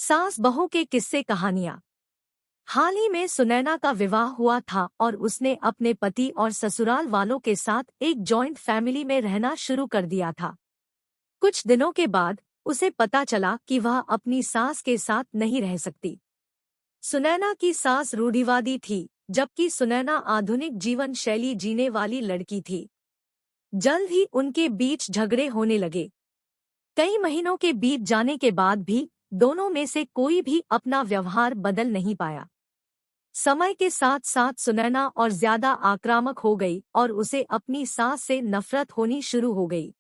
सास बहू के किस्से कहानियां। हाल ही में सुनैना का विवाह हुआ था और उसने अपने पति और ससुराल वालों के साथ एक जॉइंट फैमिली में रहना शुरू कर दिया था। कुछ दिनों के बाद उसे पता चला कि वह अपनी सास के साथ नहीं रह सकती। सुनैना की सास रूढ़िवादी थी, जबकि सुनैना आधुनिक जीवन शैली जीने वाली लड़की थी। जल्द ही उनके बीच झगड़े होने लगे। कई महीनों के बीत जाने के बाद भी दोनों में से कोई भी अपना व्यवहार बदल नहीं पाया। समय के साथ साथ सुनैना और ज्यादा आक्रामक हो गई और उसे अपनी सास से नफरत होनी शुरू हो गई।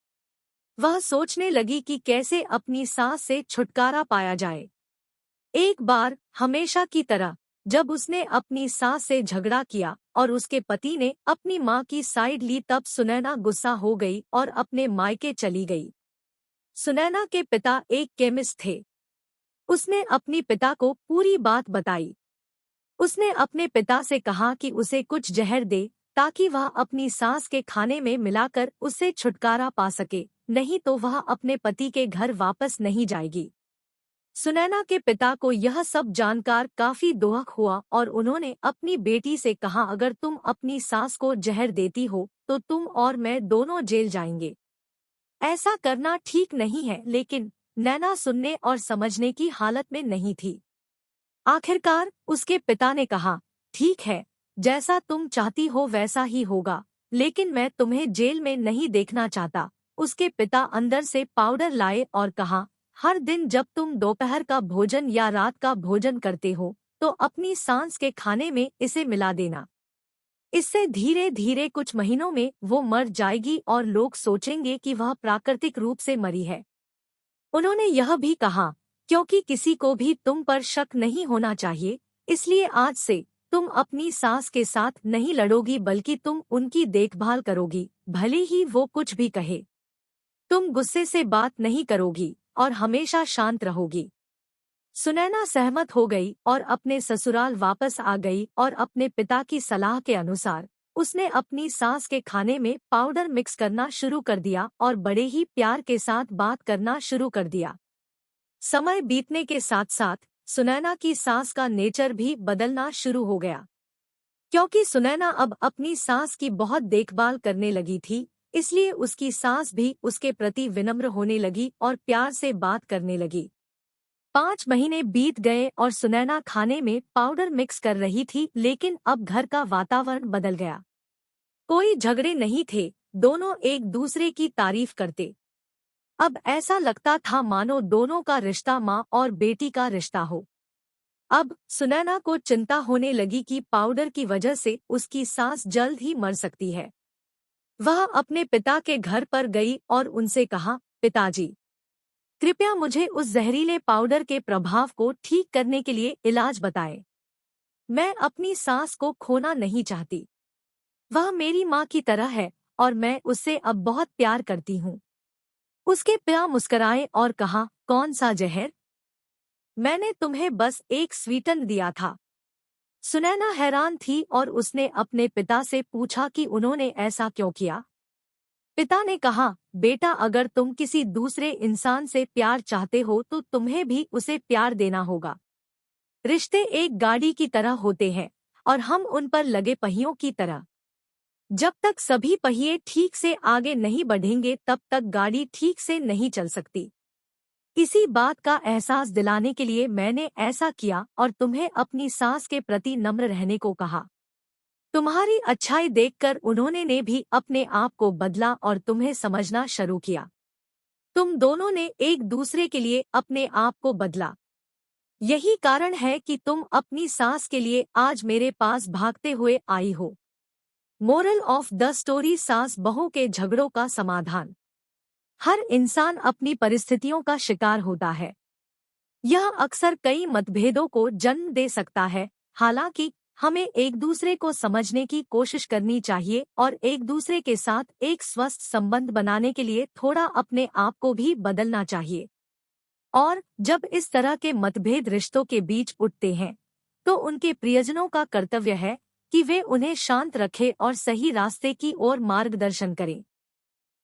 वह सोचने लगी कि कैसे अपनी सास से छुटकारा पाया जाए। एक बार हमेशा की तरह जब उसने अपनी सास से झगड़ा किया और उसके पति ने अपनी मां की साइड ली, तब सुनैना गुस्सा हो गई और अपने मायके चली गई। सुनैना के पिता एक केमिस्ट थे। उसने अपनी पिता को पूरी बात बताई। उसने अपने पिता से कहा कि उसे कुछ जहर दे ताकि वह अपनी सास के खाने में मिलाकर उससे छुटकारा पा सके, नहीं तो वह अपने पति के घर वापस नहीं जाएगी। सुनैना के पिता को यह सब जानकर काफी दुख हुआ और उन्होंने अपनी बेटी से कहा, अगर तुम अपनी सास को जहर देती हो तो तुम और मैं दोनों जेल जाएंगे। ऐसा करना ठीक नहीं है, लेकिन नैना सुनने और समझने की हालत में नहीं थी। आखिरकार उसके पिता ने कहा, ठीक है, जैसा तुम चाहती हो वैसा ही होगा, लेकिन मैं तुम्हें जेल में नहीं देखना चाहता। उसके पिता अंदर से पाउडर लाए और कहा, हर दिन जब तुम दोपहर का भोजन या रात का भोजन करते हो तो अपनी सांस के खाने में इसे मिला देना। इससे धीरे धीरे कुछ महीनों में वो मर जाएगी और लोग सोचेंगे कि वह प्राकृतिक रूप से मरी है। उन्होंने यह भी कहा, क्योंकि किसी को भी तुम पर शक नहीं होना चाहिए, इसलिए आज से तुम अपनी सास के साथ नहीं लड़ोगी बल्कि तुम उनकी देखभाल करोगी, भले ही वो कुछ भी कहे। तुम गुस्से से बात नहीं करोगी और हमेशा शांत रहोगी। सुनैना सहमत हो गई और अपने ससुराल वापस आ गई और अपने पिता की सलाह के अनुसार उसने अपनी सास के खाने में पाउडर मिक्स करना शुरू कर दिया और बड़े ही प्यार के साथ बात करना शुरू कर दिया। समय बीतने के साथ साथ सुनैना की सास का नेचर भी बदलना शुरू हो गया। क्योंकि सुनैना अब अपनी सास की बहुत देखभाल करने लगी थी, इसलिए उसकी सास भी उसके प्रति विनम्र होने लगी और प्यार से बात करने लगी। 5 महीने बीत गए और सुनैना खाने में पाउडर मिक्स कर रही थी, लेकिन अब घर का वातावरण बदल गया। कोई झगड़े नहीं थे, दोनों एक दूसरे की तारीफ करते। अब ऐसा लगता था मानो दोनों का रिश्ता माँ और बेटी का रिश्ता हो। अब सुनैना को चिंता होने लगी कि पाउडर की वजह से उसकी सास जल्द ही मर सकती है। वह अपने पिता के घर पर गई और उनसे कहा, पिताजी, कृपया मुझे उस जहरीले पाउडर के प्रभाव को ठीक करने के लिए इलाज बताएं। मैं अपनी सास को खोना नहीं चाहती। वह मेरी माँ की तरह है और मैं उससे अब बहुत प्यार करती हूँ। उसके पिता मुस्कराए और कहा, कौन सा जहर? मैंने तुम्हें बस एक स्वीटन दिया था। सुनैना हैरान थी और उसने अपने पिता से पूछा कि उन्होंने ऐसा क्यों किया। पिता ने कहा, बेटा, अगर तुम किसी दूसरे इंसान से प्यार चाहते हो तो तुम्हें भी उसे प्यार देना होगा। रिश्ते एक गाड़ी की तरह होते हैं और हम उन पर लगे पहियों की तरह। जब तक सभी पहिए ठीक से आगे नहीं बढ़ेंगे तब तक गाड़ी ठीक से नहीं चल सकती। इसी बात का एहसास दिलाने के लिए मैंने ऐसा किया और तुम्हें अपनी सास के प्रति नम्र रहने को कहा। तुम्हारी अच्छाई देखकर उन्होंने ने भी अपने आप को बदला और तुम्हें समझना शुरू किया। तुम दोनों ने एक दूसरे के लिए अपने आप को बदला। यही कारण है कि तुम अपनी सास के लिए आज मेरे पास भागते हुए आई हो। मोरल ऑफ द स्टोरी, सास बहू के झगड़ों का समाधान। हर इंसान अपनी परिस्थितियों का शिकार होता है। यह अक्सर कई मतभेदों को जन्म दे सकता है। हालांकि हमें एक दूसरे को समझने की कोशिश करनी चाहिए और एक दूसरे के साथ एक स्वस्थ संबंध बनाने के लिए थोड़ा अपने आप को भी बदलना चाहिए। और जब इस तरह के मतभेद रिश्तों के बीच उठते हैं तो उनके प्रियजनों का कर्तव्य है कि वे उन्हें शांत रखें और सही रास्ते की ओर मार्गदर्शन करें।